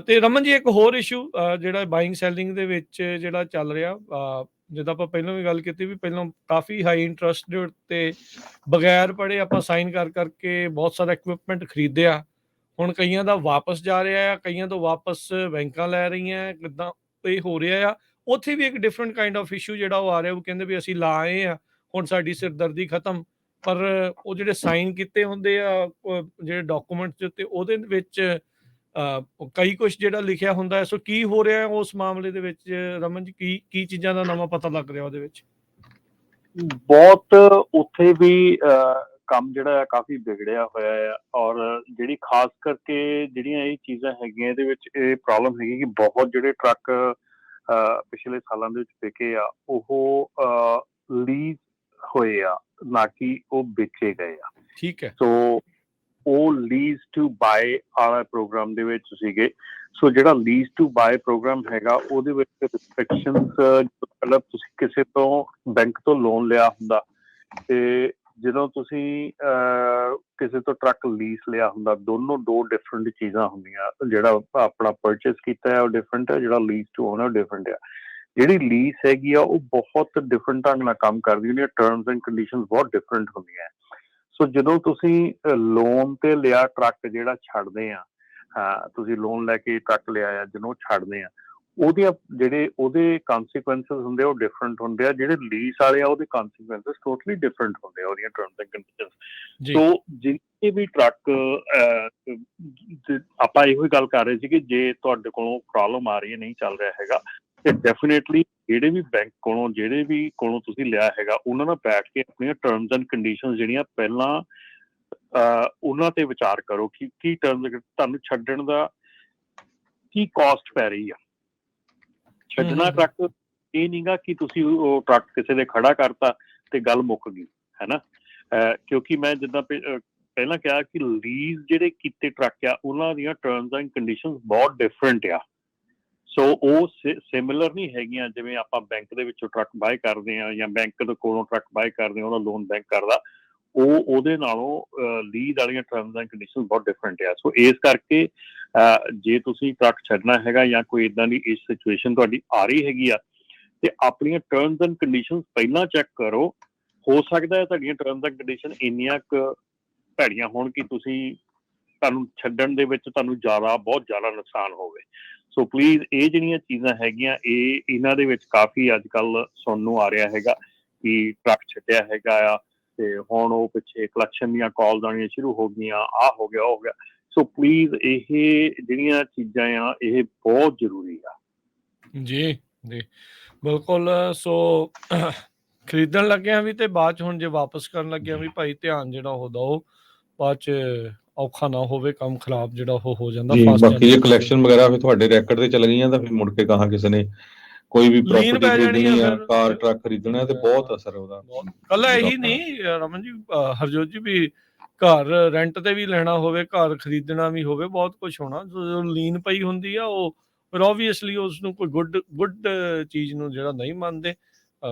ਤੇ ਰਮਨ ਜੀ ਇੱਕ ਹੋਰ ਇਸ਼ੂ ਜਿਹੜਾ ਬਾਇੰਗ ਸੈਲਿੰਗ ਦੇ ਵਿੱਚ ਜਿਹੜਾ ਚੱਲ ਰਿਹਾ, ਜਿੱਦਾਂ ਆਪਾਂ ਪਹਿਲਾਂ ਵੀ ਗੱਲ ਕੀਤੀ ਵੀ ਪਹਿਲਾਂ ਕਾਫੀ ਹਾਈ ਇੰਟਰਸਟ ਦੇ ਉੱਤੇ ਬਗੈਰ ਪੜ੍ਹੇ ਆਪਾਂ ਸਾਈਨ ਕਰ ਕਰਕੇ ਬਹੁਤ ਸਾਰਾ ਇਕਵਿਪਮੈਂਟ ਖਰੀਦਿਆ। ਹੁਣ ਕਈਆਂ ਦਾ ਵਾਪਸ ਜਾ ਰਿਹਾ ਆ, ਕਈਆਂ ਤੋਂ ਵਾਪਸ ਬੈਂਕਾਂ ਲੈ ਰਹੀਆਂ, ਕਿੱਦਾਂ ਇਹ ਹੋ ਰਿਹਾ ਆ। ਉੱਥੇ ਵੀ ਇੱਕ ਡਿਫਰੈਂਟ ਕਾਈਂਡ ਆਫ ਇਸ਼ੂ ਜਿਹੜਾ ਉਹ ਆ ਰਿਹਾ, ਉਹ ਕਹਿੰਦੇ ਵੀ ਅਸੀਂ ਲਾ ਆਏ ਆ, ਹੁਣ ਸਾਡੀ ਸਿਰਦਰਦੀ ਖਤਮ। ਪਰ ਉਹ ਜਿਹੜੇ ਸਾਈਨ ਕੀਤੇ ਹੁੰਦੇ ਆ ਜਿਹੜੇ ਡਾਕੂਮੈਂਟਸ ਦੇ ਉੱਤੇ, ਉਹਦੇ ਵਿੱਚ ਕਈ ਕੁਛ ਜਿਹੜਾ ਲਿਖਿਆ ਹੁੰਦਾ ਹੈ। ਸੋ ਕੀ ਹੋ ਰਿਹਾ ਉਸ ਮਾਮਲੇ ਦੇ ਵਿੱਚ ਰਮਨ ਜੀ, ਕੀ ਕੀ ਚੀਜ਼ਾਂ ਦਾ ਨਵਾਂ ਪਤਾ ਲੱਗ ਰਿਹਾ ਉਹਦੇ ਵਿੱਚ? ਬਹੁਤ ਉੱਥੇ ਵੀ ਕੰਮ ਜਿਹੜਾ ਹੈ ਕਾਫੀ ਵਿਗੜਿਆ ਹੋਇਆ ਆ, ਔਰ ਜਿਹੜੀ ਖਾਸ ਕਰਕੇ ਜਿਹੜੀਆਂ ਇਹ ਚੀਜ਼ਾਂ ਹੈਗੀਆਂ ਇਹਦੇ ਵਿੱਚ ਇਹ ਪ੍ਰੋਬਲਮ ਹੈਗੀ ਕਿ ਬਹੁਤ ਜਿਹੜੇ ਟਰੱਕ ਪਿਛਲੇ ਸਾਲਾਂ ਦੇ ਵਿੱਚ ਵਿਕੇ ਆ ਉਹ ਲੀਜ਼ ਹੋਏ ਆ, ਨਾ ਕਿ ਉਹ ਵੇਚੇ ਗਏ ਆ। ਠੀਕ ਹੈ। ਸੋ ਉਹ ਲੀਜ਼ ਟੂ ਬਾਏ ਵਾਲਾ ਪ੍ਰੋਗਰਾਮ ਦੇ ਵਿੱਚ ਸੀਗੇ। ਸੋ ਜਿਹੜਾ ਲੀਜ਼ ਟੂ ਬਾਏ ਪ੍ਰੋਗਰਾਮ ਹੈਗਾ ਉਹਦੇ ਵਿੱਚ ਰਿਸਟ੍ਰਿਕਸ਼ਨਸ, ਮਤਲਬ ਤੁਸੀਂ ਕਿਸੇ ਤੋਂ ਬੈਂਕ ਤੋਂ ਲੋਨ ਲਿਆ ਹੁੰਦਾ ਤੇ ਜਦੋਂ ਤੁਸੀਂ ਕਿਸੇ ਤੋਂ ਟਰੱਕ ਲੀਜ਼ ਲਿਆ ਹੁੰਦਾ, ਦੋਨੋਂ ਦੋ ਡਿਫਰੈਂਟ ਚੀਜ਼ਾਂ ਹੁੰਦੀਆਂ। ਜਿਹੜਾ ਆਪਣਾ ਪਰਚੇਸ ਕੀਤਾ ਹੈ ਉਹ ਡਿਫਰੈਂਟ ਹੈ, ਜਿਹੜਾ ਲੀਜ਼ ਟੂ ਓਨਰ ਡਿਫਰੈਂਟ ਆ। ਜਿਹੜੀ ਲੀਜ਼ ਹੈਗੀ ਆ ਉਹ ਬਹੁਤ ਡਿਫਰੈਂਟ ਢੰਗ ਨਾਲ ਕੰਮ ਕਰਦੀ ਹੁੰਦੀ ਹੈ, ਟਰਮਸ ਐਂਡ ਕੰਡੀਸ਼ਨਸ ਬਹੁਤ ਡਿਫਰੈਂਟ ਹੁੰਦੀਆਂ। ਸੋ ਜਦੋਂ ਤੁਸੀਂ ਲੋਨ ਤੇ ਲਿਆ ਟਰੱਕ ਜਿਹੜਾ ਛੱਡਦੇ ਆ, ਤੁਸੀਂ ਲੋਨ ਲੈ ਕੇ ਟਰੱਕ ਲਿਆ ਆ, ਜਦੋਂ ਛੱਡਦੇ ਆ ਉਹਦੀਆਂ ਜਿਹੜੇ ਉਹਦੇ consequences ਹੁੰਦੇ ਆ ਉਹ ਡਿਫਰੈਂਟ ਹੁੰਦੇ ਆ। ਜਿਹੜੇ ਲੀਜ਼ ਵਾਲੇ ਆ ਉਹਦੇ consequences ਟੋਟਲੀ ਡਿਫਰੈਂਟ ਹੁੰਦੇ ਆ, ਉਹਦੀਆਂ ਟਰਮਸ ਐਂਡ ਕੰਡੀਸ਼ਨਸ। ਸੋ ਜਿੰਨੇ ਵੀ ਟਰੱਕ, ਆਪਾਂ ਇਹੋ ਹੀ ਗੱਲ ਕਰ ਰਹੇ ਸੀ ਕਿ ਜੇ ਤੁਹਾਡੇ ਕੋਲੋਂ ਪ੍ਰੋਬਲਮ ਆ ਰਹੀ ਹੈ, ਨਹੀਂ ਚੱਲ ਰਿਹਾ ਹੈਗਾ, ਤੇ ਡੈਫੀਨੇਟਲੀ ਜਿਹੜੇ ਵੀ ਬੈਂਕ ਕੋਲੋਂ ਜਿਹੜੇ ਵੀ ਕੋਲੋਂ ਤੁਸੀਂ ਲਿਆ ਹੈਗਾ ਉਹਨਾਂ ਨਾਲ ਬੈਠ ਕੇ ਆਪਣੀਆਂ ਟਰਮਸ ਐਂਡ ਕੰਡੀਸ਼ਨਸ ਜਿਹੜੀਆਂ ਪਹਿਲਾਂ ਉਹਨਾਂ ਤੇ ਵਿਚਾਰ ਕਰੋ ਕਿ ਕੀ ਟਰਮਸ ਤੁਹਾਨੂੰ ਛੱਡਣ ਦਾ ਕੀ ਕਾਸਟ ਪੈ ਰਹੀ ਆ। ਛੱਡਣਾ ਟਰੱਕ ਇਹ ਨਹੀਂਗਾ ਕਿ ਤੁਸੀਂ ਉਹ ਟਰੱਕ ਕਿਸੇ ਦੇ ਖੜਾ ਕਰਤਾ ਤੇ ਗੱਲ ਮੁੱਕ ਗਈ, ਹੈ ਨਾ। ਕਿਉਂਕਿ ਮੈਂ ਜਿੱਦਾਂ ਪਹਿਲਾਂ ਕਿਹਾ ਕਿ ਲੀਜ਼ ਜਿਹੜੇ ਕੀਤੇ ਟਰੱਕ ਆ ਉਹਨਾਂ ਦੀਆਂ ਟਰਮਸ ਐਂਡ ਕੰਡੀਸ਼ਨਸ ਬਹੁਤ ਡਿਫਰੈਂਟ ਆ। ਸੋ ਉਹ ਸਿਮਿਲਰ ਨਹੀਂ ਹੈਗੀਆਂ ਜਿਵੇਂ ਆਪਾਂ ਬੈਂਕ ਦੇ ਵਿੱਚੋਂ ਟਰੱਕ ਬਾਏ ਕਰਦੇ ਹਾਂ ਜਾਂ ਬੈਂਕ ਦੇ ਕੋਲੋਂ ਟਰੱਕ ਬਾਏ ਕਰਦੇ ਹਾਂ, ਉਹਦਾ ਲੋਨ ਬੈਂਕ ਕਰਦਾ, ਉਹਦੇ ਨਾਲੋਂ ਲੀਜ਼ ਵਾਲੀਆਂ ਟਰਮਸ ਐਂਡ ਕੰਡੀਸ਼ਨ ਬਹੁਤ ਡਿਫਰੈਂਟ ਆ। ਸੋ ਇਸ ਕਰਕੇ ਜੇ ਤੁਸੀਂ ਟਰੱਕ ਛੱਡਣਾ ਹੈਗਾ ਜਾਂ ਕੋਈ ਇੱਦਾਂ ਦੀ ਇਸ ਸਿਚੁਏਸ਼ਨ ਤੁਹਾਡੀ ਆ ਰਹੀ ਹੈਗੀ ਆ ਤੇ ਆਪਣੀਆਂ ਟਰਮਸ ਐਂਡ ਕੰਡੀਸ਼ਨ ਪਹਿਲਾਂ ਚੈੱਕ ਕਰੋ। ਹੋ ਸਕਦਾ ਹੈ ਤੁਹਾਡੀਆਂ ਟਰਮਸ ਐਂਡ ਕੰਡੀਸ਼ਨ ਇੰਨੀਆਂ ਕੁ ਭੈੜੀਆਂ ਹੋਣ ਕਿ ਤੁਹਾਨੂੰ ਛੱਡਣ ਦੇ ਵਿੱਚ ਤੁਹਾਨੂੰ ਬਹੁਤ ਜ਼ਿਆਦਾ ਨੁਕਸਾਨ ਹੋਵੇ। ਸੋ ਪਲੀਜ਼ ਇਹ ਜਿਹੜੀਆਂ ਚੀਜ਼ਾਂ ਹੈਗੀਆਂ ਇਹਨਾਂ ਦੇ ਵਿੱਚ ਕਾਫੀ ਅੱਜ ਕੱਲ੍ਹ ਸੁਣਨ ਨੂੰ ਆ ਰਿਹਾ ਹੈਗਾ ਕਿ ਟਰੱਕ ਛੱਡਿਆ ਹੈਗਾ ਆ ਤੇ ਹੁਣ ਉਹ ਪਿੱਛੇ ਕਲੈਕਸ਼ਨ ਦੀਆਂ ਕਾਲਸ ਆਉਣੀਆਂ ਸ਼ੁਰੂ ਹੋ ਗਈਆਂ, ਆਹ ਹੋ ਗਿਆ, ਉਹ ਹੋ ਗਿਆ। ਸੋ ਪਲੀਜ਼ ਇਹ ਜਿਹੜੀਆਂ ਚੀਜ਼ਾਂ ਆ ਇਹ ਬਹੁਤ ਜ਼ਰੂਰੀ ਆ। ਜੀ ਜੀ ਬਿਲਕੁਲ। ਸੋ ਖਰੀਦਣ ਲੱਗਿਆ ਵੀ ਤੇ ਬਾਅਦ ਚ ਹੁਣ ਜੇ ਵਾਪਸ ਕਰਨ ਲੱਗਿਆ ਵੀ ਭਾਈ ਧਿਆਨ ਜਿਹੜਾ ਉਹ ਦਓ, ਬਾਅਦ ਚ ਔਖਾ ਨਾ ਹੋਵੇ, ਕੰਮ ਖਰਾਬ ਜਿਹੜਾ ਉਹ ਹੋ ਜਾਂਦਾ। ਬਾਕੀ ਜੇ ਕਲੈਕਸ਼ਨ ਵਗੈਰਾ ਫਿਰ ਤੁਹਾਡੇ ਰੈਕਡ ਤੇ ਚਲ ਗਈਆਂ ਤਾਂ ਫਿਰ ਮੁੜ ਕੇ ਕਹਾਂ ਕਿਸੇ ਨੇ ਕੋਈ ਵੀ ਪ੍ਰਾਪਰਟੀ ਖਰੀਦਣੀ ਆ, ਕਾਰ ਟਰੱਕ ਖਰੀਦਣਾ ਤੇ ਬਹੁਤ ਅਸਰ ਉਹਦਾ। ਕੱਲਾ ਇਹੀ ਨਹੀਂ ਰਮਨ ਜੀ, ਹਰਜੋਤ ਜੀ, ਵੀ ਘਰ ਰੈਂਟ ਤੇ ਵੀ ਲੈਣਾ ਹੋਵੇ, ਘਰ ਖਰੀਦਣਾ ਵੀ ਹੋਵੇ, ਬਹੁਤ ਕੁਝ ਹੋਣਾ। ਜੋ ਲੀਨ ਪਈ ਹੁੰਦੀ ਆ ਉਹ ਫਿਰ ਓਬਵੀਅਸਲੀ ਉਸ ਨੂੰ ਕੋਈ ਗੁੱਡ ਚੀਜ਼ ਨੂੰ ਜਿਹੜਾ ਨਹੀਂ ਮੰਨਦੇ।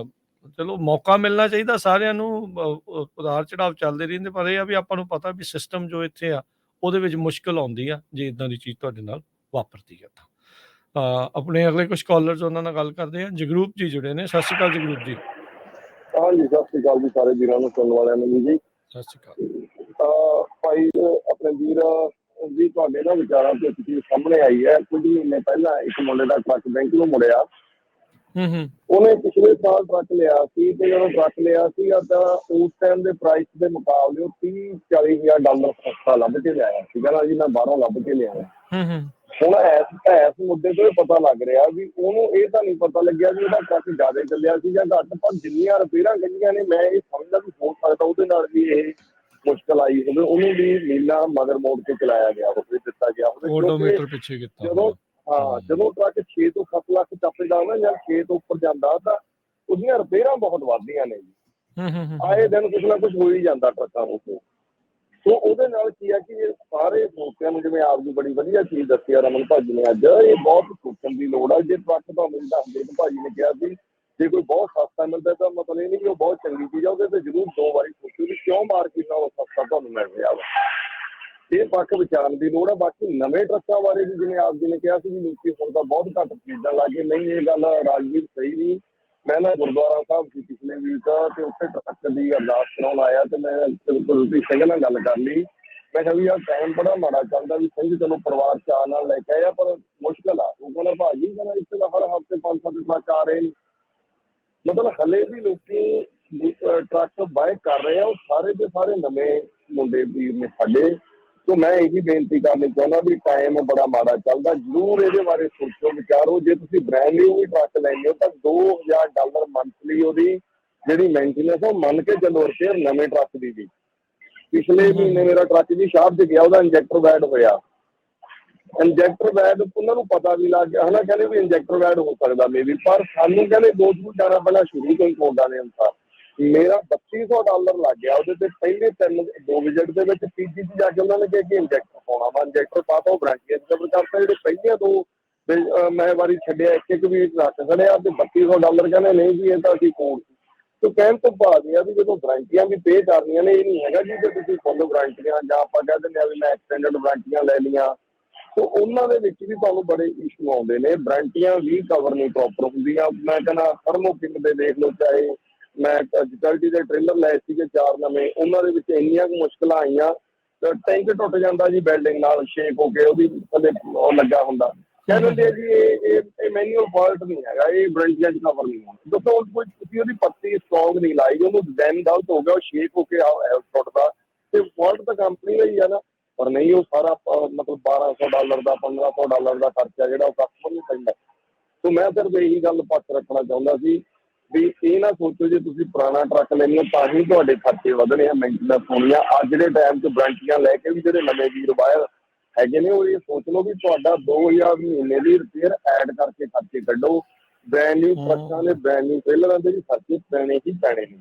ਚਲੋ ਮੌਕਾ ਮਿਲਣਾ ਚਾਹੀਦਾ ਸਾਰਿਆਂ ਨੂੰ, ਉਤਾਰ ਚੜਾਵ ਚੱਲਦੇ ਰਹਿੰਦੇ, ਪਰ ਇਹ ਆ ਵੀ ਆਪਾਂ ਨੂੰ ਪਤਾ ਵੀ ਸਿਸਟਮ ਜੋ ਇੱਥੇ ਆ ਉਹਦੇ ਵਿੱਚ ਮੁਸ਼ਕਿਲ ਆਉਂਦੀ ਆ ਜੇ ਇਦਾਂ ਦੀ ਚੀਜ਼ ਤੁਹਾਡੇ ਨਾਲ ਵਾਪਰਦੀ ਆ ਤਾਂ। ਆਪਣੇ ਅਗਲੇ ਕੁਝ ਕਾਲਰਸ ਉਹਨਾਂ ਨਾਲ ਗੱਲ ਕਰਦੇ ਆ। ਜਗਰੂਪ ਜੀ ਜੁੜੇ ਨੇ। ਸਤਿ ਸ਼੍ਰੀ ਅਕਾਲ ਜਗਰੂਪ ਜੀ। ਹਾਂਜੀ ਸਤਿ ਸ਼੍ਰੀ ਅਕਾਲ ਜੀ ਸਾਰੇ ਵੀਰਾਂ ਨੂੰ, ਸੁਣਨ ਵਾਲਿਆਂ ਨੂੰ ਜੀ। ਸਤਿ ਸ਼੍ਰੀ ਅਕਾਲ। ਭਾਈ ਆਪਣੇ ਵੀਰ ਜੀ, ਤੁਹਾਡੇ ਨਾ ਵਿਚਾਰਾਂ ਤੇ ਚੀਜ਼ ਸਾਹਮਣੇ ਆਈ ਹੈ। ਕੁਝ ਮਹੀਨੇ ਪਹਿਲਾਂ ਇੱਕ ਮੁੰਡੇ ਦਾ ਟਰੱਕ ਬੈਂਕ ਨੂੰ ਮੁੜਿਆ। ਉਹਨੇ ਪਿਛਲੇ ਸਾਲ ਟਰੱਕ ਲਿਆ ਸੀ ਤੇ ਜਦੋਂ ਟਰੱਕ ਲਿਆ ਸੀ ਤਾਂ ਉਸ ਟਾਈਮ ਦੇ ਪ੍ਰਾਈਸ ਦੇ ਮੁਕਾਬਲੇ ਉਹ $30,000 ਸਸਤਾ ਲੱਭ ਕੇ ਲਿਆਇਆ ਸੀ। ਕਹਿੰਦਾ ਜੀ ਮੈਂ ਬਾਹਰੋਂ ਲੱਭ ਕੇ ਲਿਆਇਆ। ਹੁਣ ਇਸ ਮੁੱਦੇ ਤੋਂ ਇਹ ਪਤਾ ਲੱਗ ਰਿਹਾ ਵੀ ਉਹਨੂੰ ਇਹ ਤਾਂ ਨਹੀਂ ਪਤਾ ਲੱਗਿਆ ਵੀ ਉਹਦਾ ਟਰੱਕ ਜ਼ਿਆਦਾ ਚੱਲਿਆ ਸੀ ਜਾਂ ਘੱਟ, ਪਰ ਜਿੰਨੀਆਂ ਰਿਪੇਅਰਾਂ ਕੱਢੀਆਂ ਨੇ ਮੈਂ ਇਹ ਸਮਝਦਾ ਵੀ ਹੋ ਸਕਦਾ ਉਹਦੇ ਨਾਲ ਵੀ ਇਹ ਮੁਸ਼ਕਲ ਆਈ ਹੋਵੇ। ਉਹਨੂੰ ਵੀ ਨੀਲਾ ਮਗਰ ਮੋੜ ਕੇ ਚਲਾਇਆ ਗਿਆ ਹੋਵੇ, ਦਿੱਤਾ ਗਿਆ ਹੋਵੇ। ਜਦੋਂ ਟਰੱਕ 6 ਤੋਂ 7 ਲੱਖ ਟੱਪਦਾ ਨਾ ਜਾਂ 6 ਤੋਂ ਉੱਪਰ ਜਾਂਦਾ ਤਾਂ ਉਹਦੀਆਂ ਰਿਪੇਅਰਾਂ ਬਹੁਤ ਵੱਧਦੀਆਂ ਨੇ ਜੀ। ਆਏ ਦਿਨ ਕੁਛ ਨਾ ਕੁਛ ਹੋ ਹੀ ਜਾਂਦਾ ਟਰੱਕਾਂ ਨੂੰ। ਸੋ ਉਹਦੇ ਨਾਲ ਕੀ ਆ ਕਿ ਸਾਰੇ ਮੌਕਿਆਂ ਨੂੰ, ਜਿਵੇਂ ਆਪ ਦੀ ਬੜੀ ਵਧੀਆ ਚੀਜ਼ ਦੱਸੀ ਆ ਰਮਨ ਭਾਜੀ ਨੇ ਅੱਜ, ਇਹ ਬਹੁਤ ਸੋਚਣ ਦੀ ਲੋੜ ਆ। ਜੇ ਟਰੱਕ ਤੁਹਾਨੂੰ ਦੱਸਦੇ ਭਾਜੀ ਨੇ ਕਿਹਾ ਸੀ ਜੇ ਕੋਈ ਬਹੁਤ ਸਸਤਾ ਮਿਲਦਾ ਤਾਂ ਮਤਲਬ ਇਹ ਨਹੀਂ ਕਿ ਉਹ ਬਹੁਤ ਚੰਗੀ ਚੀਜ਼ ਆ, ਉਹਦੇ ਤੇ ਜ਼ਰੂਰ 2 ਵਾਰੀ ਸੋਚੋ ਵੀ ਕਿਉਂ ਮਾਰਕੀਟ ਨਾਲੋਂ ਸਸਤਾ ਤੁਹਾਨੂੰ ਮਿਲ ਰਿਹਾ ਵਾ। ਇਹ ਪੱਖ ਵਿਚਾਰਨ ਦੀ ਲੋੜ ਹੈ। ਬਾਕੀ ਨਵੇਂ ਟਰੱਕਾਂ ਬਾਰੇ ਵੀ ਜਿਵੇਂ ਆਪ ਜੀ ਨੇ ਕਿਹਾ ਸੀ ਵੀ ਲੋਕੀ ਹੁਣ ਤਾਂ ਬਹੁਤ ਘੱਟ ਖਰੀਦਣ ਲੱਗ ਗਏ, ਨਹੀਂ ਇਹ ਗੱਲ ਰਾਜਵੀਰ ਸਹੀ ਨਹੀਂ। ਮੈਂ ਨਾ ਗੁਰਦੁਆਰਾ ਸਾਹਿਬ ਸੀ ਪਿਛਲੇ ਵੀਕ ਤੇ ਉੱਥੇ ਟਰੱਕ ਦੀ ਅਰਦਾਸ ਕਰਾਉਣ ਆਇਆ ਤੇ ਮੈਂ ਤੁਸੀਂ ਸਿੰਘ ਨਾਲ ਗੱਲ ਕਰ ਲਈ। ਮੈਂ ਕਿਹਾ ਵੀ ਯਾਰ ਟਾਈਮ ਬੜਾ ਮਾੜਾ ਚੱਲਦਾ ਵੀ ਸਿੰਘ ਚਲੋ ਪਰਿਵਾਰ ਚਾਅ ਨਾਲ ਲੈ ਕੇ ਆਇਆ ਪਰ ਮੁਸ਼ਕਿਲ ਆ। ਉਹ ਕਹਿੰਦਾ ਭਾਜੀ ਕਹਿੰਦਾ ਇੱਥੇ ਤਾਂ ਹਰ ਹਫ਼ਤੇ 5-7 ਟਰੱਕ ਆ ਰਹੇ ਨੇ। ਮਤਲਬ ਹਲੇ ਵੀ ਲੋਕੀ ਟਰੱਕ ਬਾਏ ਕਰ ਰਹੇ ਆ, ਉਹ ਸਾਰੇ ਦੇ ਸਾਰੇ ਨਵੇਂ ਮੁੰਡੇ ਵੀਰ ਨੇ ਸਾਡੇ। ਸੋ ਮੈਂ ਇਹੀ ਬੇਨਤੀ ਕਰਨੀ ਚਾਹੁੰਦਾ ਵੀ ਟਾਈਮ ਬੜਾ ਮਾੜਾ ਚੱਲਦਾ, ਜ਼ਰੂਰ ਇਹਦੇ ਬਾਰੇ ਸੋਚੋ ਵਿਚਾਰੋ। ਜੇ ਤੁਸੀਂ ਬ੍ਰਾਂਡ ਨਿਊ ਵੀ ਟਰੱਕ ਲੈਂਦੇ ਹੋ ਤਾਂ $2000 ਮੰਥਲੀ ਉਹਦੀ ਜਿਹੜੀ ਮੇਨਟੇਨੈਂਸ ਉਹ ਮੰਨ ਕੇ ਚੱਲੋ। ਰਿਪੇਅਰ ਨਵੇਂ ਟਰੱਕ ਦੀ ਵੀ ਪਿਛਲੇ ਮਹੀਨੇ ਮੇਰਾ ਟਰੱਕ ਜੀ ਸ਼ਾਪ 'ਚ ਗਿਆ, ਉਹਦਾ ਇੰਜੈਕਟਰ ਬੈਡ ਹੋਇਆ। ਇੰਜੈਕਟਰ ਬੈਡ ਉਹਨਾਂ ਨੂੰ ਪਤਾ ਵੀ ਲੱਗ ਗਿਆ, ਹਨਾ, ਕਹਿੰਦੇ ਵੀ ਇੰਜੈਕਟਰ ਬੈਡ ਹੋ ਸਕਦਾ ਮੇਬੀ, ਪਰ ਸਾਨੂੰ ਕਹਿੰਦੇ 2 ਫੁੱਟ ਜਾਣਾ ਪਹਿਲਾਂ ਸ਼ੁਰੂ ਤੋਂ ਹੀ ਕੋਡਾਂ ਦੇ ਅਨੁਸਾਰ। ਮੇਰਾ $3200 ਲੱਗ ਗਿਆ ਉਹਦੇ ਤੇ ਪਹਿਲੇ 2 ਵਿਜ਼ਿਟ ਦੇ ਵਿੱਚ। ਤੀਜੀ 'ਚ ਜਾ ਕੇ ਉਹਨਾਂ ਨੇ ਕਿਹਾ ਕਿ ਇੰਜੈਕਟਰ ਪਾਉਣਾ ਵਾ, ਇੰਜੈਕਟਰ ਪਾਤਾ, ਉਹ ਵਾਰੰਟੀ ਕਵਰ ਕਰਤਾ। ਜਿਹੜੇ ਪਹਿਲੀਆਂ 2 ਮੈਂ ਵਾਰੀ ਛੱਡਿਆ ਇੱਕ ਵੀ ਟਰੱਕ ਖੜਿਆ ਤੇ $3200 ਕਹਿੰਦੇ ਨਹੀਂ ਜੀ ਇਹ ਤਾਂ ਅਸੀਂ ਕੋਡ। ਤੇ ਕਹਿਣ ਤੋਂ ਬਾਅਦ ਇਹ ਆ ਵੀ ਜਦੋਂ ਵਾਰੰਟੀਆਂ ਵੀ ਪੇ ਕਰਨੀਆਂ ਨੇ, ਇਹ ਨਹੀਂ ਹੈਗਾ ਜੀ ਜੇ ਤੁਸੀਂ ਫੁੱਲ ਵਾਰੰਟੀਆਂ ਜਾਂ ਆਪਾਂ ਕਹਿ ਦਿੰਦੇ ਆ ਵੀ ਮੈਂ ਐਕਸਟੈਂਡਡ ਵਾਰੰਟੀਆਂ ਲੈ ਲਈਆਂ, ਤੇ ਉਹਨਾਂ ਦੇ ਵਿੱਚ ਵੀ ਤੁਹਾਨੂੰ ਬੜੇ ਇਸ਼ੂ ਆਉਂਦੇ ਨੇ। ਵਾਰੰਟੀਆਂ ਵੀ ਕਵਰ ਨਹੀਂ ਪ੍ਰੋਪਰ ਹੁੰਦੀਆਂ। ਮੈਂ ਕਹਿੰਦਾ ਥਰਮੋਕਿੰਗ ਦੇ ਦੇਖ ਲਓ, ਚਾਹੇ ਮੈਂ ਜਟਲਟੀ ਦੇ ਟ੍ਰੇਲਰ ਲਏ ਸੀਗੇ 4 ਨਵੇਂ, ਉਹਨਾਂ ਦੇ ਵਿੱਚ ਇੰਨੀਆਂ ਕੁ ਮੁਸ਼ਕਲਾਂ ਆਈਆਂ। ਟੈਂਕ ਟੁੱਟ ਜਾਂਦਾ ਜੀ ਵੈਲਡਿੰਗ ਨਾਲ ਸ਼ੇਕ ਹੋ ਕੇ, ਉਹਦੀ ਥੱਲੇ ਉਹ ਲੱਗਾ ਹੁੰਦਾ। ਕਹਿ ਦਿੰਦੇ ਜੀ ਇਹ ਮੈਨੂਅਲ ਫਾਲਟ ਨਹੀਂ ਹੈਗਾ, ਇਹ ਵਾਰੰਟੀਆਂ 'ਚ ਕਵਰ ਨਹੀਂ ਹੁੰਦਾ। ਦੱਸੋ ਕੋਈ ਤੁਸੀਂ ਉਹਦੀ ਪੱਤੀ ਸਟਰੋਂਗ ਨਹੀਂ ਲਾਈ, ਉਹਨੂੰ ਡਿਜ਼ਾਈਨ ਗਲਤ ਹੋ ਗਿਆ, ਉਹ ਸ਼ੇਕ ਹੋ ਕੇ ਟੁੱਟਦਾ, ਤੇ ਫਾਲਟ ਤਾਂ ਕੰਪਨੀ ਦਾ ਹੀ ਆ ਨਾ। ਪਰ ਨਹੀਂ, ਉਹ ਸਾਰਾ ਮਤਲਬ $1200 ਦਾ $1500 ਦਾ ਖਰਚਾ ਜਿਹੜਾ ਉਹ ਕਸਟਮਰ ਨੂੰ ਪੈਂਦਾ। ਸੋ ਮੈਂ ਸਿਰਫ ਇਹੀ ਗੱਲ ਪੱਖ ਰੱਖਣਾ ਚਾਹੁੰਦਾ ਸੀ ਵੀ ਇਹ ਨਾ ਸੋਚੋ ਜੇ ਤੁਸੀਂ ਪੁਰਾਣਾ ਟਰੱਕ ਲੈਂਦੇ ਹੋ ਤਾਂ ਹੀ ਤੁਹਾਡੇ ਖਰਚੇ ਵਧਣੇ ਆ, ਮੇਨਟੇਨੈਂਸ ਹੋਣੀ ਆ। ਅੱਜ ਦੇ ਟਾਈਮ 'ਚ ਵਾਰੰਟੀਆਂ ਲੈ ਕੇ ਵੀ ਜਿਹੜੇ ਨਵੇਂ ਵੀਰ ਬਾਹਰ ਹੈਗੇ ਨੇ, ਉਹ ਇਹ ਸੋਚ ਲਓ ਵੀ ਤੁਹਾਡਾ 2000 ਮਹੀਨੇ ਦੀ ਰਿਪੇਅਰ ਐਡ ਕਰਕੇ ਖਰਚੇ ਕੱਢੋ। ਬ੍ਰੈਂਡ ਨਿਊ ਟਰੱਕਾਂ ਦੇ ਬ੍ਰੈਂਡ ਨਿਊ ਟ੍ਰੇਲਰਾਂ ਦੇ ਵੀ ਖਰਚੇ ਪੈਣੇ ਹੀ ਪੈਣੇ ਨੇ।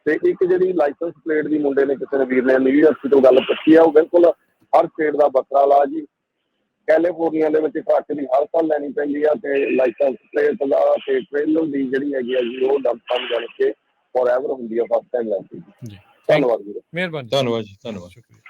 ਤੇ ਇੱਕ ਜਿਹੜੀ ਲਾਇਸੈਂਸ ਪਲੇਟ ਦੀ ਮੁੰਡੇ ਨੇ ਕਿਸੇ ਨੇ ਵੀਰ ਨੇ ਯੂਨੀਵਰਸਿਟੀ ਤੋਂ ਗੱਲ ਪੁੱਛੀ ਆ, ਉਹ ਬਿਲਕੁਲ ਹਰ ਸਟੇਟ ਦਾ ਵੱਖਰਾ ਲਾ ਜੀ। ਕੈਲੀਫੋਰਨੀਆ ਦੇ ਵਿੱਚ ਟਰੱਕ ਦੀ ਹਰ ਸਾਲ ਲੈਣੀ ਪੈਂਦੀ ਆ ਤੇ ਲਾਇਸੈਂਸ ਪਲੇਟ ਦਾ ਤੇ ਟ੍ਰੇਲਰ ਦੀ ਜਿਹੜੀ ਹੈਗੀ ਆ ਜੀ ਉਹ ਡੰਪਾਂ ਜਾਣ ਕੇ ਫੋਰਐਵਰ ਹੁੰਦੀ ਆ ਫਸਟ ਟਾਈਮ ਲੈਂਦੀ। ਧੰਨਵਾਦ ਵੀਰੇ, ਮਿਹਰਬਾਨੀ, ਧੰਨਵਾਦ ਜੀ, ਧੰਨਵਾਦ। ਸ਼ੁਕਰੀਆ।